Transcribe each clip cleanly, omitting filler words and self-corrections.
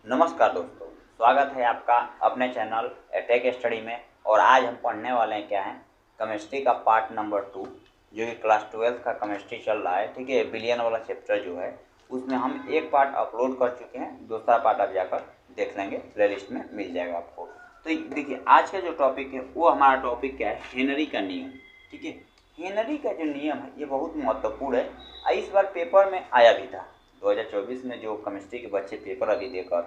नमस्कार दोस्तों, स्वागत है आपका अपने चैनल टेक स्टडी में। और आज हम पढ़ने वाले हैं क्या है, केमिस्ट्री का पार्ट नंबर 2 जो कि क्लास 12 का केमिस्ट्री चल रहा है। ठीक है, बिलियन वाला चैप्टर जो है उसमें हम एक पार्ट अपलोड कर चुके हैं, दूसरा पार्ट आप जाकर देख लेंगे, प्लेलिस्ट में मिल जाएगा आपको। तो देखिए आज का जो टॉपिक है वो हमारा टॉपिक क्या है, हेनरी का नियम। ठीक है, हेनरी का जो नियम है ये बहुत महत्वपूर्ण है। इस बार पेपर में आया भी था 2024 में, जो केमिस्ट्री के बच्चे पेपर अभी देकर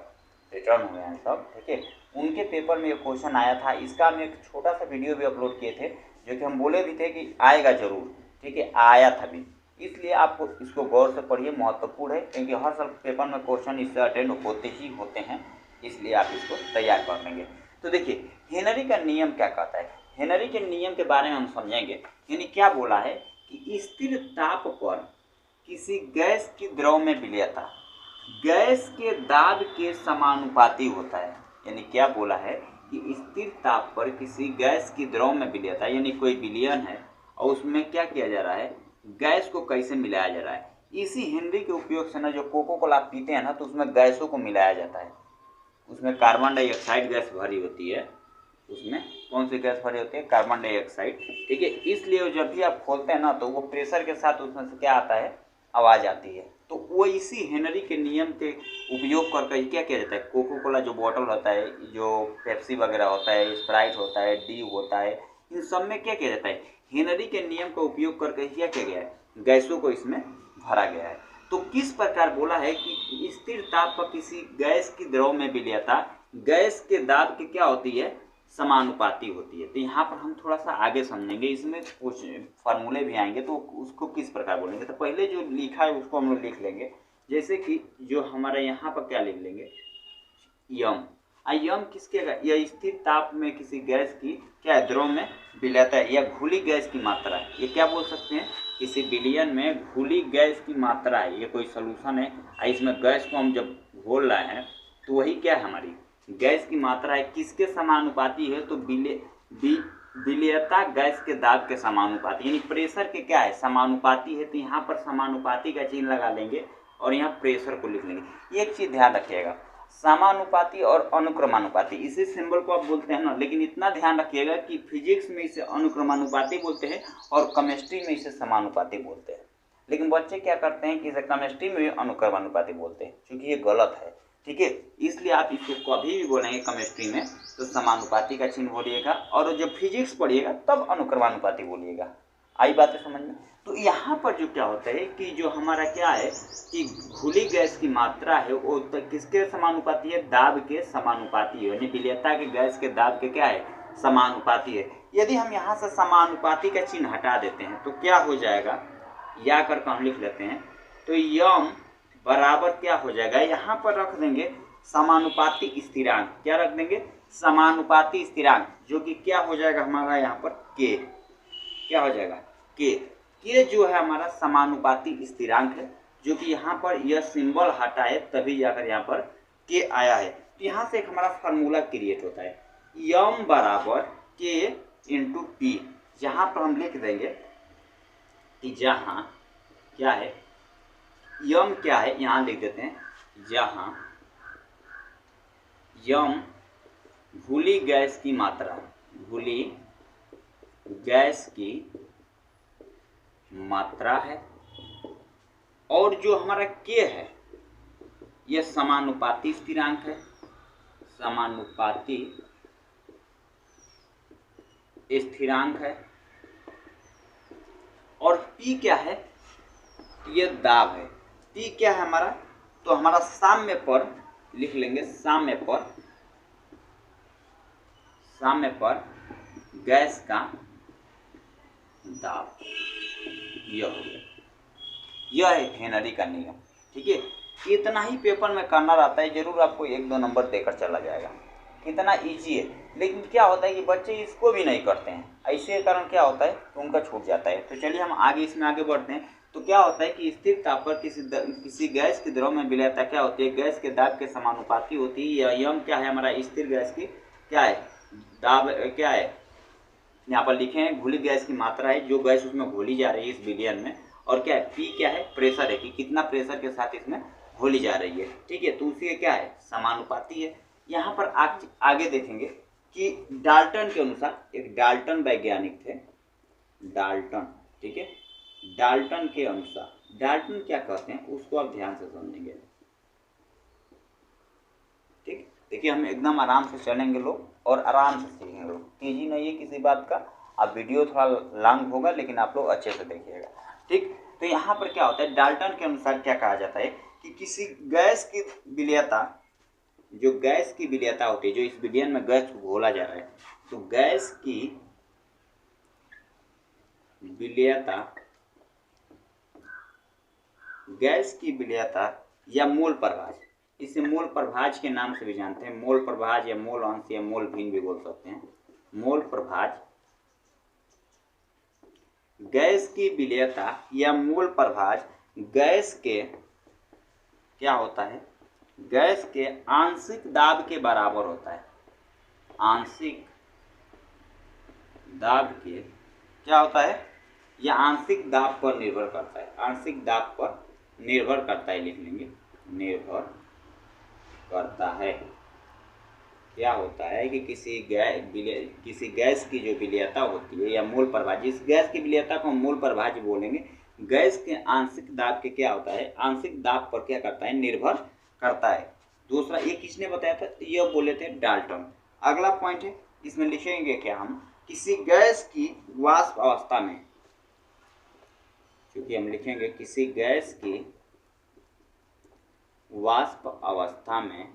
रिटर्न हुए हैं सब, ठीक है, उनके पेपर में ये क्वेश्चन आया था। इसका हम एक छोटा सा वीडियो भी अपलोड किए थे, जो कि हम बोले भी थे कि आएगा ज़रूर। ठीक है, आया था भी, इसलिए आपको इसको गौर से पढ़िए, महत्वपूर्ण है, क्योंकि हर साल पेपर में क्वेश्चन इससे अटेंड होते ही होते हैं, इसलिए आप इसको तैयार कर लेंगे। तो देखिए हेनरी का नियम क्या कहता है। हेनरी के नियम के बारे में हम समझेंगे। यानी क्या बोला है कि स्थिर ताप पर किसी गैस की द्रव में विलयता गैस के दाब के समानुपाती होता है। यानी क्या बोला है कि स्थिर ताप पर किसी गैस की द्रव में विलयता, यानी कोई विलयन है और उसमें क्या किया जा रहा है, गैस को कैसे मिलाया जा रहा है। इसी हेनरी के उपयोग से ना, जो कोको कोला पीते हैं ना, तो उसमें गैसों को मिलाया जाता है। उसमें कार्बन डाइऑक्साइड गैस भरी होती है। उसमें कौन सी गैस भरी होती है, कार्बन डाइऑक्साइड। ठीक है, इसलिए जब भी आप खोलते हैं ना, तो वो प्रेशर के साथ उसमें से क्या आता है, आवाज़ आती है। तो वो इसी हेनरी के नियम के उपयोग करके क्या किया जाता है, कोको कोला जो बॉटल होता है, जो पेप्सी वगैरह होता है, स्प्राइट होता है, डी होता है, इन सब में क्या किया जाता है, हेनरी के नियम का उपयोग करके क्या किया गया है, गैसों को इसमें भरा गया है। तो किस प्रकार बोला है कि स्थिर ताप पर किसी गैस की द्रव में विलयता गैस के दाब की क्या होती है, समानुपाती होती है। तो यहाँ पर हम थोड़ा सा आगे समझेंगे, इसमें कुछ फार्मूले भी आएंगे, तो उसको किस प्रकार बोलेंगे। तो पहले जो लिखा है उसको हम लोग लिख लेंगे। जैसे कि जो हमारे यहाँ पर क्या लिख लेंगे, यम। यम किसके, यह स्थिर ताप में किसी गैस की क्या है, द्रव में विलयता है, या घुली गैस की मात्रा है। ये क्या बोल सकते हैं, किसी विलयन में घुली गैस की मात्रा है। ये कोई सोल्यूशन है, इसमें गैस को हम जब घोल रहे हैं तो वही क्या है, हमारी गैस की मात्रा है। किसके समानुपाती है, तो विलयता गैस के दाब के समानुपाती, यानी प्रेशर के क्या है, समानुपाती है। तो यहाँ पर समानुपाती का चिन्ह लगा लेंगे और यहाँ प्रेशर को लिख लेंगे। एक चीज़ ध्यान रखिएगा, समानुपाती और अनुक्रमानुपाती, इसी सिंबल को आप बोलते हैं ना, लेकिन इतना ध्यान रखिएगा कि फिजिक्स में इसे अनुक्रमानुपाती बोलते हैं और केमिस्ट्री में इसे समानुपाती बोलते हैं। लेकिन बच्चे क्या करते हैं कि इसे केमिस्ट्री में भी अनुक्रमानुपाती बोलते हैं, क्योंकि ये गलत है। ठीक है, इसलिए आप इसको कभी भी बोलेंगे केमिस्ट्री में तो समानुपाती का चिन्ह बोलिएगा, और जब फिजिक्स पढ़िएगा तब अनुक्रमानुपाती बोलिएगा। आई बातें समझ में। तो यहाँ पर जो क्या होता है कि जो हमारा क्या है कि घुली गैस की मात्रा है वो तो किसके समानुपाती है, दाब के समानुपाती है, यानी विलयता के गैस के दाब के क्या है, समानुपाती है। यदि हम यहाँ से समानुपाती का चिन्ह हटा देते हैं तो क्या हो जाएगा, या करके हम लिख लेते हैं, तो यम बराबर क्या हो जाएगा, यहाँ पर रख देंगे समानुपाती स्थिरांक। क्या रख देंगे, समानुपाती स्थिरांक, जो कि क्या हो जाएगा हमारा यहाँ पर के, क्या हो जाएगा के जो है हमारा समानुपाती स्थिरांक है, जो कि यहाँ पर यह सिंबल हटाए तभी जाकर यहाँ पर के आया है। तो यहाँ से एक हमारा फार्मूला क्रिएट होता है, यम बराबर के इंटू पी। यहाँ पर हम लिख देंगे कि जहाँ क्या है, यम क्या है, यहाँ लिख देते हैं, जहाँ यम घुली गैस की मात्रा, घुली गैस की मात्रा है, और जो हमारा के है यह समानुपाती स्थिरांक है, समानुपाती स्थिरांक है, और पी क्या है, यह दाब है। पी क्या है हमारा, तो हमारा साम्य पर लिख लेंगे, साम्य पर गैस का दाब, यह हो गया। यह है हेनरी का नियम। ठीक है, इतना ही पेपर में करना रहता है, जरूर आपको 1-2 नंबर देकर चला जाएगा, इतना इजी है। लेकिन क्या होता है कि बच्चे इसको भी नहीं करते हैं, ऐसे कारण क्या होता है कि उनका छूट जाता है। तो चलिए हम इसमें आगे बढ़ते हैं। तो क्या होता है कि स्थिर ताप पर किसी गैस की द्रव में विलयता क्या होती है, गैस के दाब के समानुपाती होती है। या यम क्या है हमारा, स्थिर गैस की क्या है, दाब क्या है, यहाँ पर लिखे हैं घुली गैस की मात्रा है, जो गैस उसमें घोली जा रही है इस विलयन में, और क्या है, पी क्या है, प्रेशर है कि कितना प्रेशर के साथ इसमें होली जा रही है, ठीक है। तो उसी क्या है, समानुपाती है। यहाँ पर आगे देखेंगे कि डाल्टन के अनुसार, एक डाल्टन वैज्ञानिक थे, डाल्टन, ठीक है। डाल्टन के अनुसार, डाल्टन क्या कहते हैं उसको आप ध्यान से समझेंगे, ठीक। देखिए हम एकदम आराम से चलेंगे लोग और आराम से सीखेंगे लोग, तेजी नहीं है किसी बात का। अब वीडियो थोड़ा लॉन्ग होगा लेकिन आप लोग अच्छे से देखिएगा, ठीक। तो यहाँ पर क्या होता है, डाल्टन के अनुसार क्या कहा जाता है कि किसी गैस की विलयता, जो गैस की विलयता होती है, जो इस विलयन में गैस को घोला जा रहा है, तो गैस की विलयता, गैस की विलयता या मोल प्रभाज, इसे मोल प्रभाज के नाम से भी जानते हैं। मोल प्रभाज या मोल अंश या मोल भिन्न भी बोल सकते हैं। मोल प्रभाज, गैस की विलयता या मोल प्रभाज गैस के क्या होता है, गैस के आंशिक दाब के बराबर होता है। आंशिक दाब के क्या होता है, यह आंशिक दाब पर निर्भर करता है। आंशिक दाब पर निर्भर करता है, लिख लेंगे, निर्भर करता है। क्या होता है कि किसी गैस की जो विलयता होती है या मूल प्रभाज, जिस गैस की विलयता को हम मूल प्रभाज बोलेंगे, गैस के आंशिक दाब के क्या होता है, आंशिक दाब पर क्या करता है, निर्भर करता है। दूसरा ये किसने बताया था, यह बोले थे डाल्टन। अगला पॉइंट है, इसमें लिखेंगे क्या हम, किसी गैस की वाष्प अवस्था में, क्योंकि हम लिखेंगे किसी गैस की वाष्प अवस्था में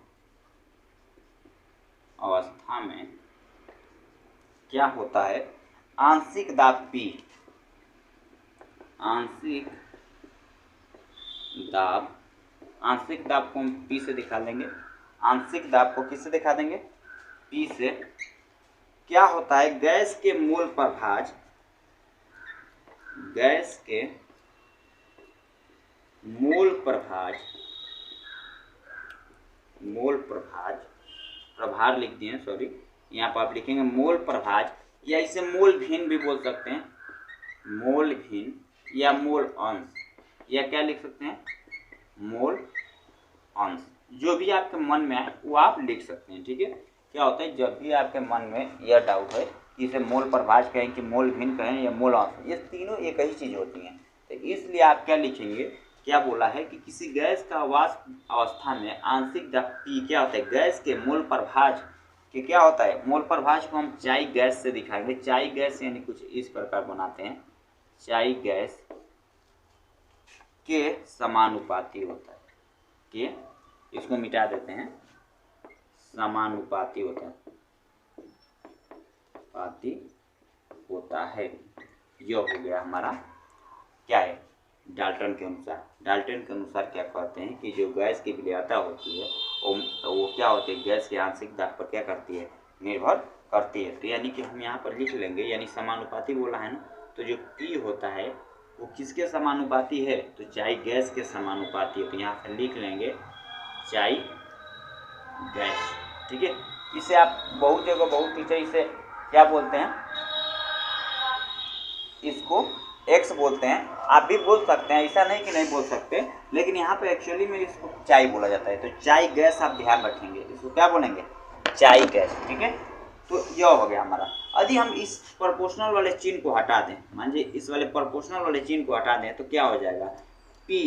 क्या होता है, आंशिक दाब P, आंशिक दाब को हम P से दिखा देंगे। आंशिक दाब को किससे दिखा देंगे, P से। क्या होता है, गैस के मोल प्रभाज, गैस के मोल प्रभाज, प्रभार लिख दिए, सॉरी, यहाँ पर आप लिखेंगे मोल प्रभाज, या इसे मोल भिन्न भी बोल सकते हैं, मोल भिन्न या मोल अंश, या क्या लिख सकते हैं, मोल अंश। जो भी आपके मन में आए वो आप लिख सकते हैं, ठीक है। क्या होता है, जब भी आपके मन में यह डाउट है कि इसे मोल प्रभाज कहें कि मोल भिन्न कहें या मोल अंश, ये तीनों एक ही चीज़ होती हैं। तो इसलिए आप क्या लिखेंगे, क्या बोला है कि किसी गैस का वाष्प अवस्था में आंशिक दाब P क्या होता है, गैस के मोल प्रभाज के क्या होता है, मोल प्रभाज को हम चाई गैस से दिखाएंगे। चाई गैस यानी कुछ इस प्रकार बनाते हैं, चाई गैस के समानुपाती होता है, के इसको मिटा देते हैं, समानुपाती होता है, पाती होता है। यह हो गया हमारा क्या है, डाल्टन के अनुसार। डाल्टन के अनुसार क्या कहते हैं कि जो गैस की विलयता होती है वो क्या होती है, गैस के आंशिक दाब पर क्या करती है, निर्भर करती है। तो यानी कि हम यहाँ पर लिख लेंगे, यानी समानुपाती बोला है ना, तो जो P होता है वो किसके समानुपाती है, तो चाई गैस के समानुपाती है। तो यहाँ पर लिख लेंगे चाई गैस, ठीक है। इसे आप बहुत जगह, बहुत टीचर इसे क्या बोलते हैं, इसको एक्स बोलते हैं, आप भी बोल सकते हैं, ऐसा नहीं कि नहीं बोल सकते, लेकिन यहाँ पे एक्चुअली में इसको चाई बोला जाता है। तो चाई गैस आप ध्यान रखेंगे, इसको क्या बोलेंगे, चाई गैस, ठीक है। तो यह हो गया हमारा। यदि हम इस प्रोपोर्शनल वाले चिन्ह को हटा दें, मान लीजिए इस वाले प्रोपोर्शनल वाले चिन्ह को हटा दें, तो क्या हो जाएगा, P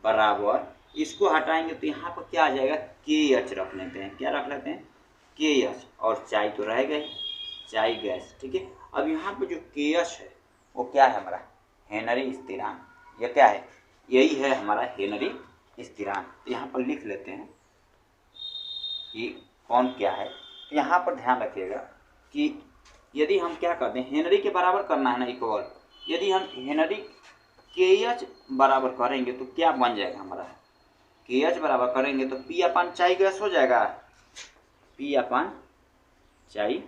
बराबर, इसको हटाएंगे तो यहाँ पर क्या आ जाएगा, KH रख लेते हैं, क्या रख लेते हैं, KH, और चाई तो रहेगा ही, चाई गैस, ठीक है। अब यहाँ पर जो KH है वो क्या है हमारा, हेनरी स्थिरांक। यह क्या है, यही है हमारा हेनरी स्थिरांक। तो यहाँ पर लिख लेते हैं कि कौन क्या है। तो यहाँ पर ध्यान रखिएगा कि यदि हम क्या करते हैं, हेनरी के बराबर करना है ना इक्वल, यदि हम हेनरी KH बराबर करेंगे तो क्या बन जाएगा हमारा, KH बराबर करेंगे तो P अपन चाई गैस हो जाएगा, P अपन चाई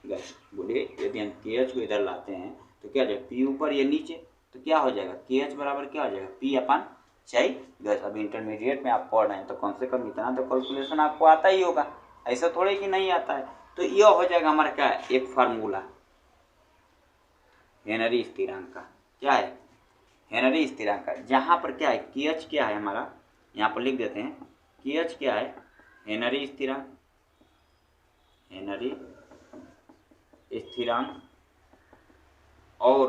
गैस। बोलिए यदि हम KH को इधर लाते हैं तो क्या हो जाएगा, P ऊपर ये नीचे, तो क्या हो जाएगा, KH बराबर क्या हो जाएगा, P अपन चाई गैस। अब इंटरमीडिएट में आप पढ़ रहे हैं तो कम से कम इतना तो कैलकुलेशन आपको आता ही होगा, ऐसा थोड़े कि नहीं आता है। तो यह हो जाएगा हमारा क्या है, एक फार्मूला हेनरी स्थिरांक का। क्या है, हेनरी स्थिरांक का, जहाँ पर क्या है, KH क्या है हमारा, यहाँ पर लिख देते हैं कि एच क्या है, हेनरी स्थिरांक, हेनरी स्थिरांक, और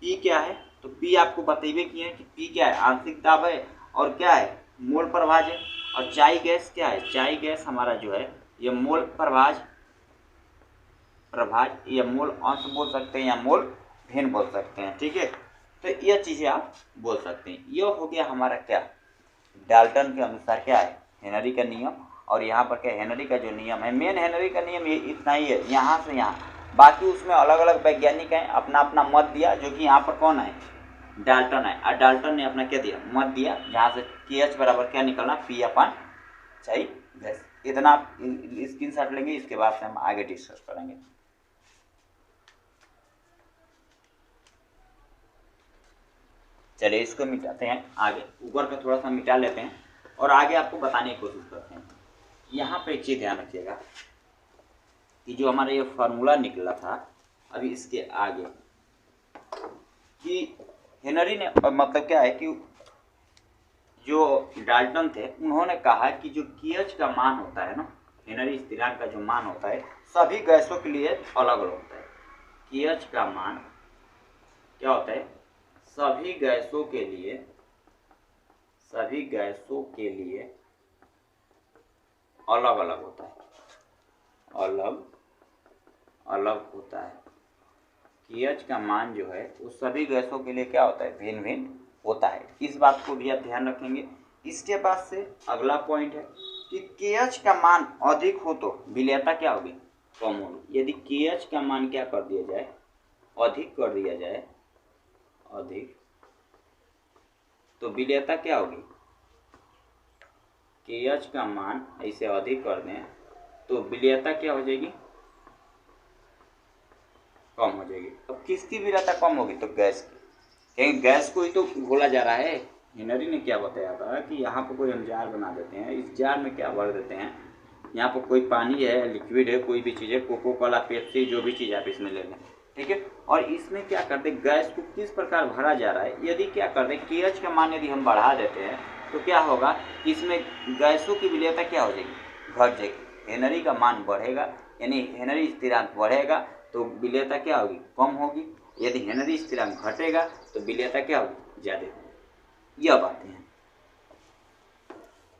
पी क्या है, तो पी आपको बतेबे किए हैं कि पी क्या है, आंशिक दाब है, और क्या है, मोल प्रभाज है। और चाई गैस क्या है, चाई गैस हमारा जो है ये मोल प्रभाज या मोल अंश बोल सकते हैं या मोल भिन्न बोल सकते हैं, ठीक है। तो यह चीज़ें आप बोल सकते हैं। यह हो गया हमारा क्या, डाल्टन के अनुसार क्या है, हेनरी का नियम। और यहाँ पर क्या, हेनरी का जो नियम है, मेन हेनरी का नियम ये इतना ही है, यहाँ से यहाँ। बाकी उसमें अलग अलग वैज्ञानिक हैं, अपना अपना मत दिया, जो कि यहाँ पर कौन है, डाल्टन है। और डाल्टन ने अपना क्या दिया, मत दिया, जहाँ से के एच बराबर क्या निकलना, पी अपन चाई गैस। इतना स्क्रीनशॉट लेंगे, इसके बाद से हम आगे डिस्कस करेंगे। चलिए इसको मिटाते हैं, आगे ऊपर का थोड़ा सा मिटा लेते हैं और आगे आपको बताने की कोशिश करते हैं। यहाँ पे एक चीज़ ध्यान रखिएगा कि जो हमारा ये फार्मूला निकला था अभी इसके आगे, कि हेनरी ने मतलब क्या है कि जो डाल्टन थे उन्होंने कहा कि जो केएच का मान होता है ना, हेनरी स्थिरांक का जो मान होता है सभी गैसों के लिए अलग अलग होता है। केएच का मान क्या होता है, सभी गैसों के लिए अलग अलग होता है, अलग अलग होता है। केएच का मान जो है वो सभी गैसों के लिए क्या होता है, भिन्न भिन्न होता है। इस बात को भी आप ध्यान रखेंगे। इसके बाद से अगला पॉइंट है कि केएच का मान अधिक हो तो विलेयता क्या होगी, कम होगी। यदि केएच का मान क्या कर दिया जाए, अधिक कर दिया जाए, अधिक, तो विलेयता क्या होगी, केएच का मान ऐसे अधिक कर दें तो विलेयता क्या हो जाएगी, कम हो जाएगी। तो किसकी विलेयता कम होगी, तो गैस की, क्योंकि गैस को ही तो घोला जा रहा है। हेनरी ने क्या बताया था कि यहाँ पर कोई हम जार बना देते हैं, इस जार में क्या भर देते हैं, यहाँ पर कोई पानी है, लिक्विड है, कोई भी चीज़ है, कोको कोला, पेप्सी, जो भी चीज़ आप इसमें ले लें, ठीक है। और इसमें क्या करते हैं, गैस को किस प्रकार भरा जा रहा है, यदि क्या करते हैं केएच का मान यदि हम बढ़ा देते हैं तो क्या होगा, इसमें गैसों की विलेयता क्या हो जाएगी, घट जाएगी। हेनरी का मान बढ़ेगा, यानी हेनरी स्थिरांक बढ़ेगा तो विलेयता क्या होगी, कम होगी। यदि हेनरी स्थिरांक घटेगा तो विलेयता क्या होगी, ज़्यादा होगी। यह बातें हैं,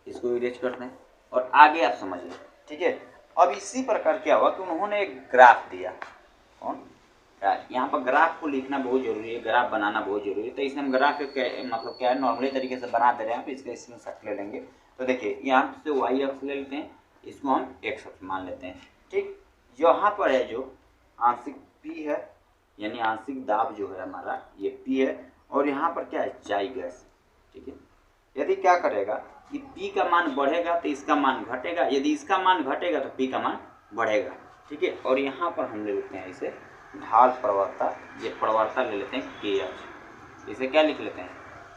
इसको इरेज करते हैं और आगे आप समझिए, ठीक है। अब इसी प्रकार क्या हुआ कि उन्होंने एक ग्राफ दिया, कौन, यहाँ पर ग्राफ को लिखना बहुत जरूरी है, ग्राफ बनाना बहुत जरूरी है। तो इसमें हम ग्राफ मतलब क्या है, नॉर्मली तरीके से बना दे रहे हैं, इसका स्क्रीनशॉट ले लेंगे। तो देखिए यहाँ से वाई अक्ष ले लेते हैं, इसको हम एक्स अक्ष मान लेते हैं, ठीक। यहाँ पर है जो आंशिक पी है, यानी आंशिक दाब जो है हमारा ये पी है, और यहाँ पर क्या है, चाई गैस, ठीक है। यदि क्या करेगा कि पी का मान बढ़ेगा तो इसका मान घटेगा, यदि इसका मान घटेगा तो पी का मान बढ़ेगा, ठीक है। और यहाँ पर हम ले लेते हैं इसे ढाल प्रवणता, ये प्रवणता ले लेते हैं के एच, इसे क्या लिख लेते हैं,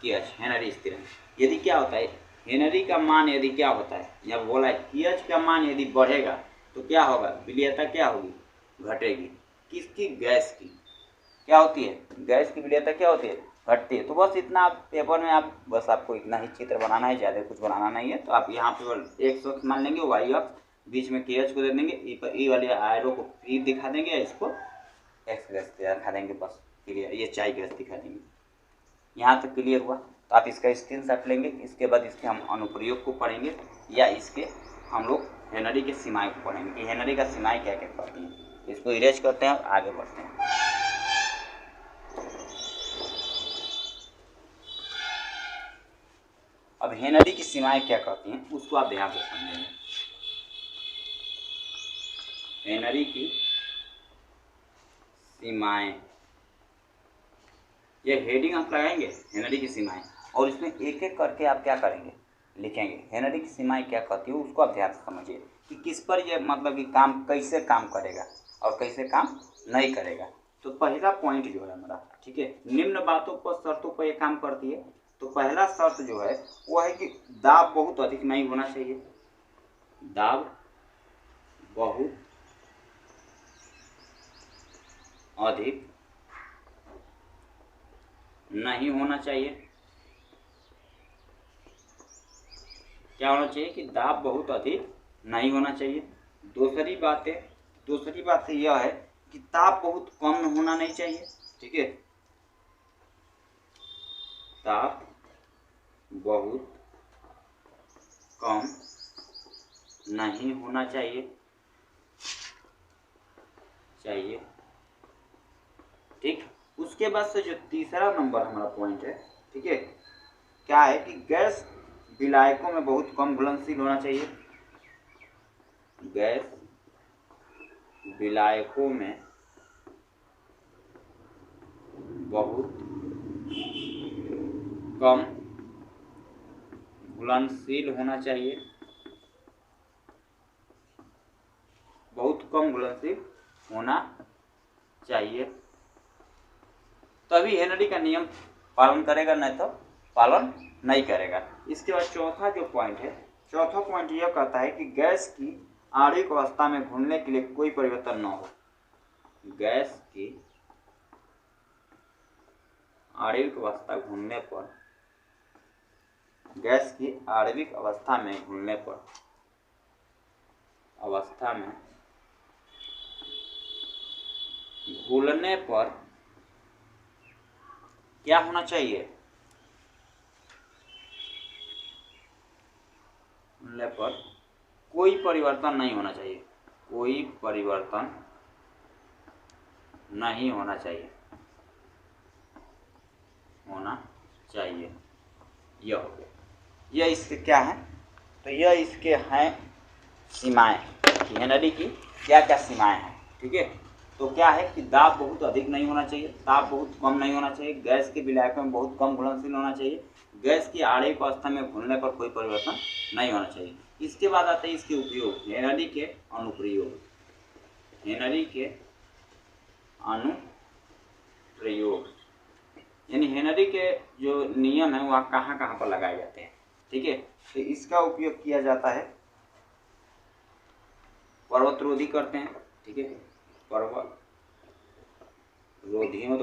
के एच, हेनरी स्थिरांक। यदि क्या होता है, हेनरी का मान यदि क्या होता है, जब बोला है के एच का मान यदि बढ़ेगा तो क्या होगा, विलेयता क्या होगी, घटेगी। किसकी, गैस की। क्या होती है, गैस की विलेयता क्या होती है, घटती है। तो बस इतना आप पेपर में आप बस आपको इतना ही चित्र बनाना है, ज़्यादा कुछ बनाना नहीं है। तो आप यहाँ पे एक्स अक्ष मान लेंगे, वाई अक्ष, बीच में के एच को दे देंगे, ई वाले आयरो को ई दिखा देंगे, इसको एक्स गैस दिखा देंगे, बस क्लियर, ये चाई गैस दिखा देंगे। यहाँ तक क्लियर हुआ। तो आप इसका स्क्रीनशॉट लेंगे, इसके बाद इसके हम अनुप्रयोग को पढ़ेंगे या इसके हम लोग हेनरी के सीमाएँ को पढ़ेंगे कि हेनरी का सीमाएँ क्या क्या करती हैं। इसको इरेज करते हैं और आगे बढ़ते हैं। अब हेनरी की सीमाएं क्या कहती हैं उसको आप ध्यान से समझेंगे। हेनरी की सीमाएं, ये हेडिंग आप लगाएंगे, हेनरी की सीमाएं, और इसमें एक एक करके आप क्या करेंगे, लिखेंगे। हेनरी की सीमाएं क्या कहती है उसको आप ध्यान से समझिए कि किस पर ये मतलब कि काम कैसे काम करेगा और कैसे काम नहीं करेगा। तो पहला पॉइंट जो है हमारा, ठीक है, निम्न बातों पर शर्तों पर ये काम करती है। तो पहला शर्त जो है वो है कि दाब बहुत अधिक नहीं होना चाहिए, दाब बहुत अधिक नहीं होना चाहिए, क्या होना चाहिए कि दाब बहुत अधिक नहीं होना चाहिए। दूसरी बात यह है कि ताप बहुत कम होना नहीं चाहिए। ठीक है, ताप बहुत कम नहीं होना चाहिए। ठीक, उसके बाद से जो तीसरा नंबर हमारा पॉइंट है, ठीक है, क्या है कि गैस विलायकों में बहुत कम घुलनशील होना चाहिए। गैस विलायकों में बहुत कम घुलनशील होना चाहिए। बहुत कम घुलनशील होना चाहिए, तभी हेनरी का नियम पालन करेगा, नहीं तो पालन नहीं करेगा। इसके बाद चौथा पॉइंट यह कहता है कि गैस की आणविक अवस्था में घुलने के लिए कोई परिवर्तन न हो। गैस की आणविक अवस्था घुलने पर, गैस की आणविक अवस्था में घुलने पर, क्या होना चाहिए, घुलने पर कोई परिवर्तन नहीं होना चाहिए। कोई परिवर्तन नहीं होना चाहिए, यह हो गया। यह इसके क्या है, तो यह इसके हैं सीमाएं, हेनरी की क्या क्या सीमाएं हैं। ठीक है, तो क्या है कि दाब बहुत अधिक नहीं होना चाहिए, ताप बहुत कम नहीं होना चाहिए, गैस के विलायकों में बहुत कम घुलनशील होना चाहिए, गैस की आणविक अवस्था में घुलने पर कोई परिवर्तन नहीं होना चाहिए। इसके बाद आते हैं इसके उपयोग, हेनरी के अनुप्रयोग। यानी हेनरी के जो नियम है वह कहाँ कहाँ पर लगाए जाते हैं। ठीक है, तो इसका उपयोग किया जाता है पर्वतरोधी करते हैं। ठीक है, पर्वतरोधियों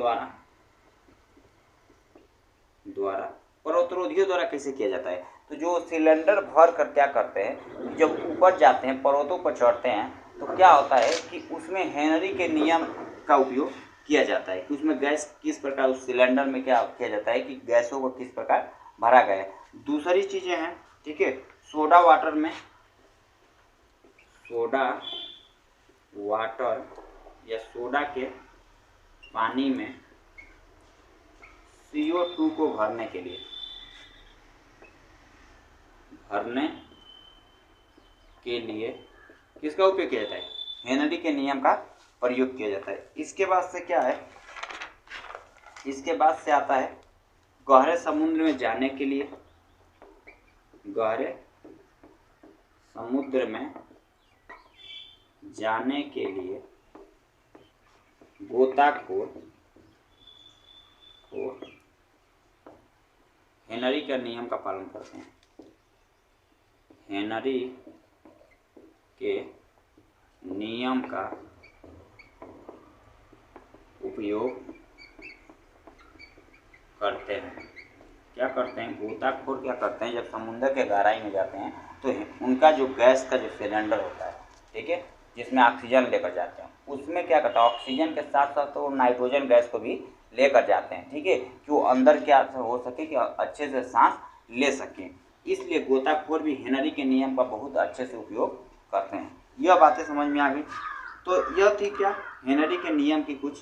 द्वारा कैसे किया जाता है, तो जो सिलेंडर भर कर क्या करते हैं, जब ऊपर जाते हैं, पर्वतों पर चढ़ते हैं, तो क्या होता है कि उसमें हेनरी के नियम का उपयोग किया जाता है कि उसमें गैस किस प्रकार, उस सिलेंडर में क्या किया जाता है कि गैसों को किस प्रकार भरा गया है। दूसरी चीज़ें हैं, ठीक है, सोडा वाटर या सोडा के पानी में CO2 को भरने के लिए किसका उपयोग किया जाता है, हेनरी के नियम का प्रयोग किया जाता है। इसके बाद से क्या है, इसके बाद से आता है गहरे समुद्र में जाने के लिए, गोताखोर हेनरी के नियम का पालन करते हैं। हेनरी के नियम का उपयोग करते हैं। क्या करते हैं, गोताखोर क्या करते हैं, जब समुद्र के गहराई में जाते हैं तो उनका जो गैस का जो सिलेंडर होता है, ठीक है, जिसमें ऑक्सीजन लेकर जाते हैं, उसमें क्या करता है, ऑक्सीजन के साथ साथ वो नाइट्रोजन गैस को भी लेकर जाते हैं। ठीक है, कि वो अंदर क्या हो सके कि अच्छे से सांस ले सकें। इसलिए गोताखोर भी हेनरी के नियम का बहुत अच्छे से उपयोग करते हैं। यह बातें समझ में आ गई। तो यह थी क्या, हेनरी के नियम की कुछ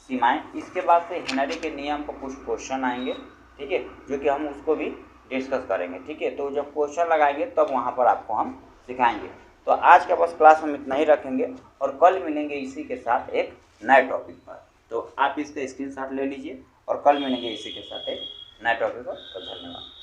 सीमाएं। इसके बाद से हेनरी के नियम पर कुछ क्वेश्चन आएंगे, ठीक है, जो कि हम उसको भी डिस्कस करेंगे। ठीक है, तो जब क्वेश्चन लगाएंगे तब वहाँ पर आपको हम सिखाएंगे। तो आज का बस क्लास हम इतना ही रखेंगे और कल मिलेंगे इसी के साथ एक नए टॉपिक पर। तो आप इसका स्क्रीनशॉट ले लीजिए और कल मिलेंगे इसी के साथ एक नए टॉपिक पर। तो धन्यवाद।